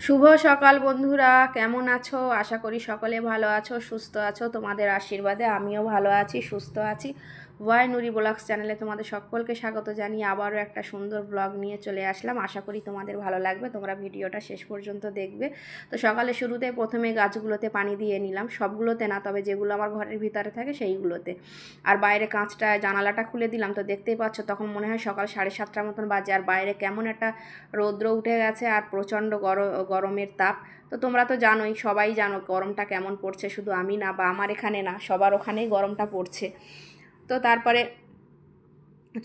শুভ সকাল বন্ধুরা, কেমন আছো? আশা করি সকলে ভালো আছো, সুস্থ আছো। তোমাদের আশীর্বাদে আমিও ভালো আছি, সুস্থ আছি। ওয়াই নুরি ব্লগস চ্যানেলে তোমাদের সকলকে স্বাগত জানিয়ে আবারও একটা সুন্দর ব্লগ নিয়ে চলে আসলাম। আশা করি তোমাদের ভালো লাগবে, তোমরা ভিডিওটা শেষ পর্যন্ত দেখবে। তো সকালে শুরুতে প্রথমে গাছগুলোতে পানি দিয়ে নিলাম, সবগুলোতে না, তবে যেগুলো আমার ঘরের ভিতরে থাকে সেইগুলোতে। আর বাইরে কাঁচটা জানালাটা খুলে দিলাম, তো দেখতেই পাচ্ছ তখন মনে হয় সকাল 7:30টার মতন বাজে। আর বাইরে কেমন একটা রৌদ্র উঠে গেছে আর প্রচণ্ড গরমের তাপ। তো তোমরা তো জানোই, সবাই জানো গরমটা কেমন পড়ছে, শুধু আমি না বা আমার এখানে না, সবার ওখানেই গরমটা পড়ছে। তো তারপরে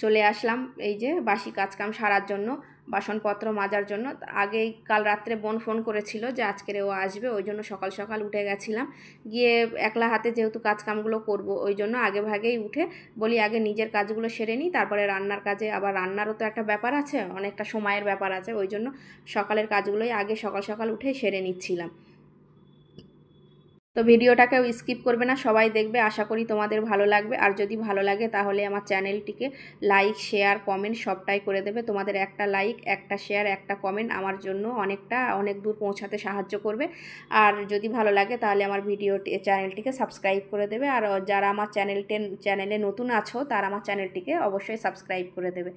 চলে আসলাম এই যে বাসি কাজকাম সারার জন্য, বাসনপত্র মাজার জন্য। আগেই কাল রাত্রে বোন ফোন করেছিল যে আজকের ও আসবে, ওই জন্য সকাল সকাল উঠে গেছিলাম। গিয়ে একলা হাতে যেহেতু কাজকামগুলো করব, ওই জন্য আগে ভাগেই উঠে বলি আগে নিজের কাজগুলো সেরে নিই, তারপরে রান্নার কাজে, আবার রান্নারও তো একটা ব্যাপার আছে, অনেকটা সময়ের ব্যাপার আছে, ওই জন্য সকালের কাজগুলোই আগে সকাল সকাল উঠে সেরে নিচ্ছিলাম। তো ভিডিওটাকেও স্কিপ করবে না, সবাই দেখবে। আশা করি তোমাদের ভালো লাগবে। আর যদি ভালো লাগে তাহলে আমার চ্যানেলটিকে লাইক, শেয়ার, কমেন্ট সবটাই করে দেবে। তোমাদের একটা লাইক, একটা শেয়ার, একটা কমেন্ট আমার জন্য অনেক দূর পৌঁছাতে সাহায্য করবে। আর যদি ভালো লাগে তাহলে আমার চ্যানেলটিকে সাবস্ক্রাইব করে দেবে। আর যারা আমার চ্যানেলে নতুন আছো তারা আমার চ্যানেলটিকে অবশ্যই সাবস্ক্রাইব করে দেবে।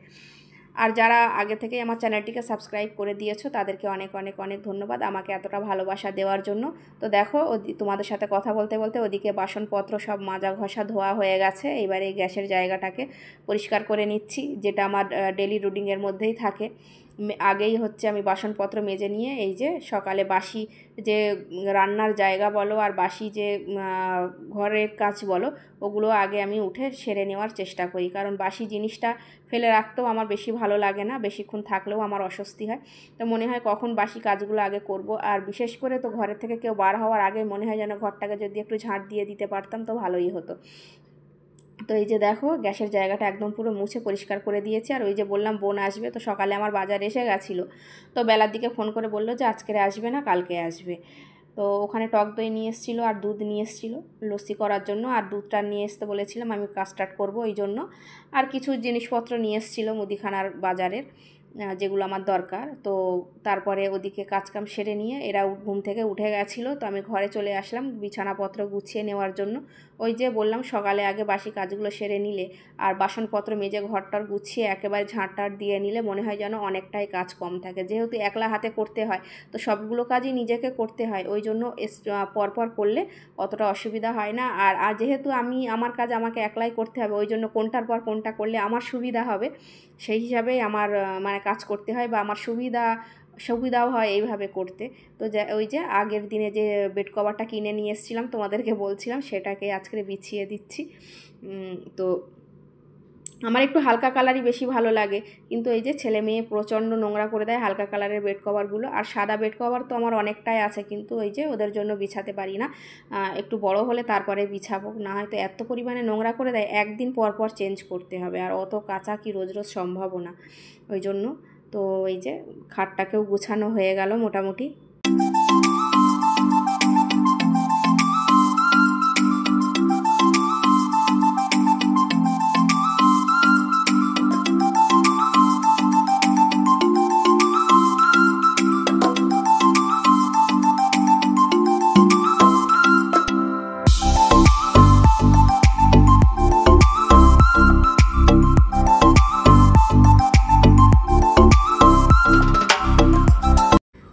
আর যারা আগে থেকেই আমার চ্যানেলটিকে সাবস্ক্রাইব করে দিয়েছো তাদেরকে অনেক অনেক অনেক ধন্যবাদ আমাকে এতটা ভালোবাসা দেওয়ার জন্য। তো দেখো তোমাদের সাথে কথা বলতে বলতে ওদিকে বাসনপত্র সব মাজা ঘষা ধোয়া হয়ে গেছে। এবারে এই গ্যাসের জায়গাটাকে পরিষ্কার করে নিচ্ছি, যেটা আমার ডেলি রুটিনের মধ্যেই থাকে। আগেই হচ্ছে আমি বাসনপত্র মেজে নিয়ে এই যে সকালে বাসি যে রান্নার জায়গা বলো আর বাসি যে ঘরের কাজ বলো, ওগুলো আগে আমি উঠে সেরে নেওয়ার চেষ্টা করি। কারণ বাসি জিনিসটা ফেলে রাখতেও আমার বেশি ভালো লাগে না, বেশিক্ষণ থাকলেও আমার অস্বস্তি হয়। তো মনে হয় কখন বাসি কাজগুলো আগে করব। আর বিশেষ করে তো ঘরের থেকে কেউ বার হওয়ার আগে মনে হয় যেন ঘরটাকে যদি একটু ঝাঁট দিয়ে দিতে পারতাম তো ভালোই হতো। তো এই যে দেখো গ্যাসের জায়গাটা একদম পুরো মুছে পরিষ্কার করে দিয়েছি। আর ওই যে বললাম বোন আসবে, তো সকালে আমার বাজার এসে গেছিলো। তো বেলার দিকে ফোন করে বললো যে আজকে আসবে না, কালকে আসবে। তো ওখানে টক দই নিয়ে এসেছিলো আর দুধ নিয়ে এসেছিলো লস্যি করার জন্য। আর দুধটা নিয়ে আসতে বলেছিলাম, আমি কাস্টার্ড করবো ওই জন্য। আর কিছু জিনিসপত্র নিয়ে এসেছিলো মুদিখানার বাজারের, যেগুলো আমার দরকার। তো তারপরে ওদিকে কাজকাম সেরে নিয়ে এরা ঘুম থেকে উঠে গেছিলো, তো আমি ঘরে চলে আসলাম বিছানাপত্র গুছিয়ে নেওয়ার জন্য। ওই যে বললাম সকালে আগে বাসি কাজগুলো সেরে নিলে আর বাসনপত্র মেজে ঘরটার গুছিয়ে একেবারে ঝাঁটটার দিয়ে নিলে মনে হয় যেন অনেকটাই কাজ কম থাকে। যেহেতু একলা হাতে করতে হয় তো সবগুলো কাজই নিজেকে করতে হয়, ওই জন্য পরপর করলে অতটা অসুবিধা হয় না। আর যেহেতু আমার কাজ আমাকে একলাই করতে হবে, ওই জন্য কোনটার পর কোনটা করলে আমার সুবিধা হবে সেই হিসাবেই আমার মানে কাজ করতে হয়, বা আমার সুবিধাও হয় এইভাবে করতে। তো ওই যে আগের দিনে যে বেড কভারটা কিনে নিয়ে এসেছিলাম তোমাদেরকে বলছিলাম, সেটাকে আজকে বিছিয়ে দিচ্ছি। তো আমার একটু হালকা কালারই বেশি ভালো লাগে, কিন্তু এই যে ছেলে মেয়ে প্রচণ্ড নোংরা করে দেয় হালকা কালারের বেড কভারগুলো। আর সাদা বেড কভার তো আমার অনেকটাই আছে, কিন্তু ওই যে ওদের জন্য বিছাতে পারি না। একটু বড় হলে তারপরে বিছাবো, না হয়তো এত পরিমাণে নোংরা করে দেয়, একদিন পর পর চেঞ্জ করতে হবে, আর অত কাঁচা কি রোজ রোজ সম্ভবও না, ওই জন্য। তো এই যে খাটটাকেও গুছানো হয়ে গেল মোটামুটি।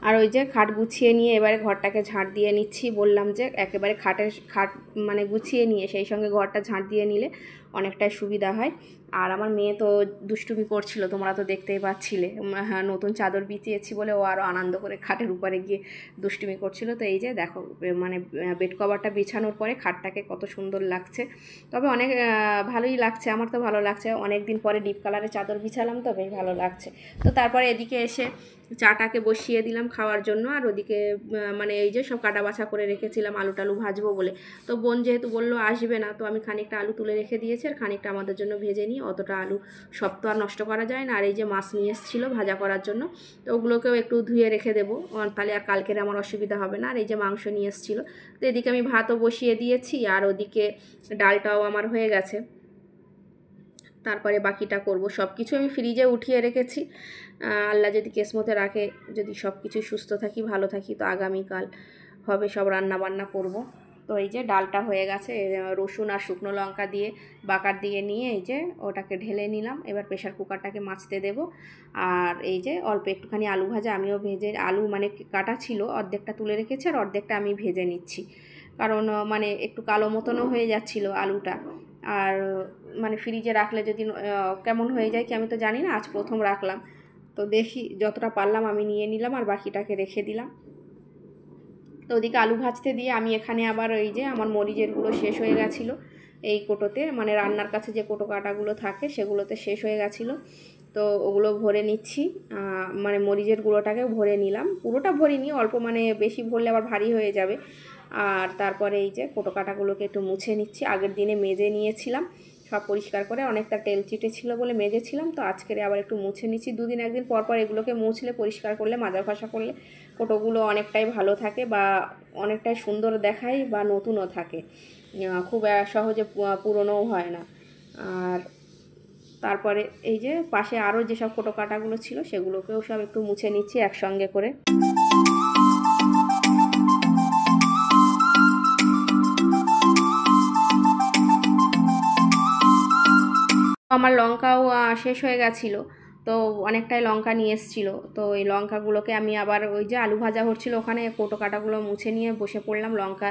আর ওই যে খাট গুছিয়ে নিয়ে এবারে ঘরটাকে ঝাঁট দিয়ে নিচ্ছি। বললাম যে একেবারে খাট মানে গুছিয়ে নিয়ে সেই সঙ্গে ঘরটা ঝাঁট দিয়ে নিলে অনেকটাই সুবিধা হয়। আর আমার মেয়ে তো দুষ্টুমি করছিল, তোমরা তো দেখতেই পাচ্ছিলে। হ্যাঁ, নতুন চাদর বিছিয়েছি বলে ও আরও আনন্দ করে খাটের উপরে গিয়ে দুষ্টুমি করছিল। তো এই যে দেখো মানে বেড কভারটা বিছানোর পরে খাটটাকে কত সুন্দর লাগছে। তবে অনেক ভালোই লাগছে, আমার তো ভালো লাগছে। অনেক দিন পরে ডিপ কালারের চাদর বিছালাম, তো বেশ ভালো লাগছে। তো তারপরে এদিকে এসে চাটাকে বসিয়ে দিলাম খাওয়ার জন্য। আর ওদিকে মানে এই যে সব কাটা বাছা করে রেখেছিলাম আলু টালু ভাজবো বলে। তো বোন যেহেতু বললো আসবে না, তো আমি খানিকটা আলু তুলে রেখে দিয়েছি আর খানিকটা আমাদের জন্য ভেজে নিই। অতটা আলু সব তো আর নষ্ট করা যায় না। আর এই যে মাছ নিয়ে এসেছিলো ভাজা করার জন্য, তো ওগুলোকেও একটু ধুয়ে রেখে দেবো, তাহলে আর কালকের আমার অসুবিধা হবে না। আর এই যে মাংস নিয়ে এসেছিলো, তো এদিকে আমি ভাতও বসিয়ে দিয়েছি আর ওদিকে ডালটাও আমার হয়ে গেছে। তারপরে বাকিটা করব। সব কিছু আমি ফ্রিজে উঠিয়ে রেখেছি। আল্লাহ যদি কেসমতে রাখে, যদি সব কিছু সুস্থ থাকি, ভালো থাকি, তো আগামীকাল হবে সব রান্না বান্না করব। তো এই যে ডালটা হয়ে গেছে, রসুন আর শুকনো লঙ্কা দিয়ে বাকার দিয়ে নিয়ে এই যে ওটাকে ঢেলে নিলাম। এবার প্রেশার কুকারটাকে মাজতে দেব। আর এই যে অল্প একটুখানি আলু ভাজা, আমিও ভেজে, আলু মানে কাটা ছিল, অর্ধেকটা তুলে রেখেছি আর অর্ধেকটা আমি ভেজে নিচ্ছি, কারণ মানে একটু কালো মতনও হয়ে যাচ্ছিলো আলুটা। আর মানে ফ্রিজে রাখলে যদি কেমন হয়ে যায় কি আমি তো জানি না, আজ প্রথম রাখলাম, তো দেখি যতটা পারলাম আমি নিয়ে নিলাম আর বাকিটাকে রেখে দিলাম। তো ওদিকে আলু ভাজতে দিয়ে আমি এখানে আবার ওই যে আমার মরিচের গুঁড়ো শেষ হয়ে গেছিলো এই কোটোতে, মানে রান্নার কাছে যে কোটো কাটাগুলো থাকে সেগুলোতে শেষ হয়ে গেছিলো, তো ওগুলো ভরে নিচ্ছি। মানে মরিচের গুঁড়োটাকে ভরে নিলাম, পুরোটা ভরিনি, অল্প, মানে বেশি ভরলে আবার ভারী হয়ে যাবে। আর তারপরে এই যে কোটো কাটাগুলোকে একটু মুছে নিচ্ছি। আগের দিনে মেজে নিয়েছিলাম সব পরিষ্কার করে, অনেকটা তেল চিটে ছিল বলে মেজেছিলাম, তো আজকের আবার একটু মুছে নিচ্ছি। দুদিন একদিন পর পর এগুলোকে মুছলে, পরিষ্কার করলে, মাজা ঘষা করলে কোটোগুলো অনেকটাই ভালো থাকে বা অনেকটাই সুন্দর দেখায় বা নতুনও থাকে, খুব সহজে পুরনোও হয় না। আর তারপরে এই যে পাশে আরও যেসব কোটো কাটাগুলো ছিল সেগুলোকেও সব একটু মুছে নিচ্ছি একসঙ্গে করে। আমার লঙ্কাও শেষ হয়ে গেছিলো, তো অনেকটাই লঙ্কা নিয়ে এসেছিলো, তো এই লঙ্কাগুলোকে আমি আবার ওই যে আলু ভাজা হচ্ছিলো ওখানে কোটো কাটাগুলো মুছে নিয়ে বসে পড়লাম লঙ্কা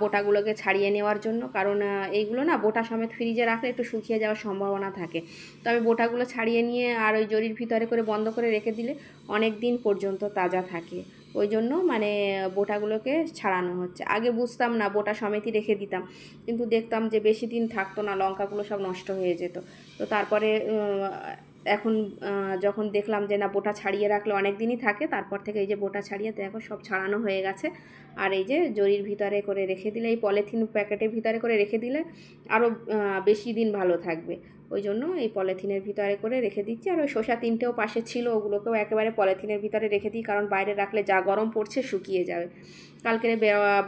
বোটাগুলোকে ছাড়িয়ে নেওয়ার জন্য, কারণ এইগুলো না বোটা সমেত ফ্রিজে রাখলে একটু শুকিয়ে যাওয়ার সম্ভাবনা থাকে। তো আমি বোটাগুলো ছাড়িয়ে নিয়ে আর ওই জরির ভিতরে করে বন্ধ করে রেখে দিলে অনেক দিন পর্যন্ত তাজা থাকে, ওই জন্য মানে বোটাগুলোকে ছাড়ানো হচ্ছে। আগে বুঝতাম না, বোটা সমেতই রেখে দিতাম, কিন্তু দেখতাম যে বেশি দিন থাকতো না, লঙ্কাগুলো সব নষ্ট হয়ে যেত। তো তারপরে এখন যখন দেখলাম যে না বোটা ছাড়িয়ে রাখলে অনেক দিনই থাকে, তারপর থেকে এই যে বোটা ছাড়িয়ে দেখো সব ছাড়ানো হয়ে গেছে। আর এই যে জরির ভিতরে করে রেখে দিলে, এই পলিথিন প্যাকেটের ভিতরে করে রেখে দিলে আরও বেশি দিন ভালো থাকবে, ওই জন্য এই পলিথিনের ভিতরে করে রেখে দিচ্ছি। আর ওই শসা তিনটেও পাশে ছিল, ওগুলোকেও একেবারে পলিথিনের ভিতরে রেখে দিই, কারণ বাইরে রাখলে যা গরম পড়ছে শুকিয়ে যাবে। কালকে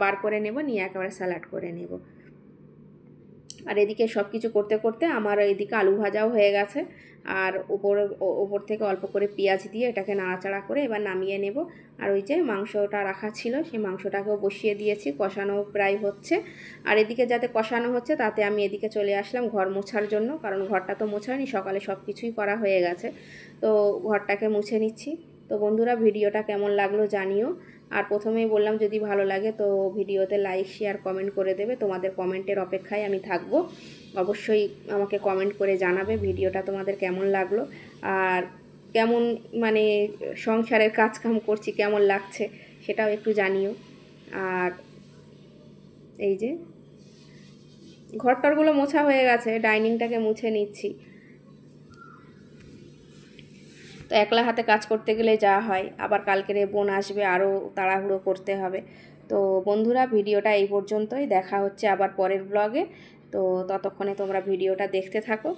বার করে নেব, নিয়ে একেবারে স্যালাড করে নেব। আর এদিকে সব কিছু করতে করতে আমার এইদিকে আলু ভাজাও হয়ে গেছে, আর ওপর থেকে অল্প করে পেঁয়াজ দিয়ে এটাকে নাড়াচাড়া করে এবার নামিয়ে নেব। আর ওই যে মাংসটা রাখা ছিল সেই মাংসটাকেও বসিয়ে দিয়েছি, কষানো প্রায় হচ্ছে। আর এদিকে যাতে কষানো হচ্ছে তাতে আমি এদিকে চলে আসলাম ঘর মোছার জন্য, কারণ ঘরটা তো মোছা হয়নি, সকালে সব কিছুই করা হয়ে গেছে, তো ঘরটাকে মুছে নিচ্ছি। তো বন্ধুরা ভিডিওটা কেমন লাগলো জানিও। আর প্রথমেই বললাম যদি ভালো লাগে তো ভিডিওতে লাইক শেয়ার কমেন্ট করে দেবে, তোমাদের কমেন্টের অপেক্ষায় আমি থাকবো। অবশ্যই আমাকে কমেন্ট করে জানাবে ভিডিওটা তোমাদের কেমন লাগলো, আর কেমন মানে সংসারের কাজকাম করছি কেমন লাগছে সেটাও একটু জানিও। আর এই যে ঘরটরগুলো মোছা হয়ে গেছে, ডাইনিংটাকে মুছে নিচ্ছি। তো একলা হাতে কাজ করতে গেলে যা হয়, আবার কালকের বোন আসবে, আরও তাড়াহুড়ো করতে হবে। তো বন্ধুরা ভিডিওটা এই পর্যন্তই, দেখা হচ্ছে আবার পরের ব্লগে। তো ততক্ষণে তোমরা ভিডিওটা দেখতে থাকো।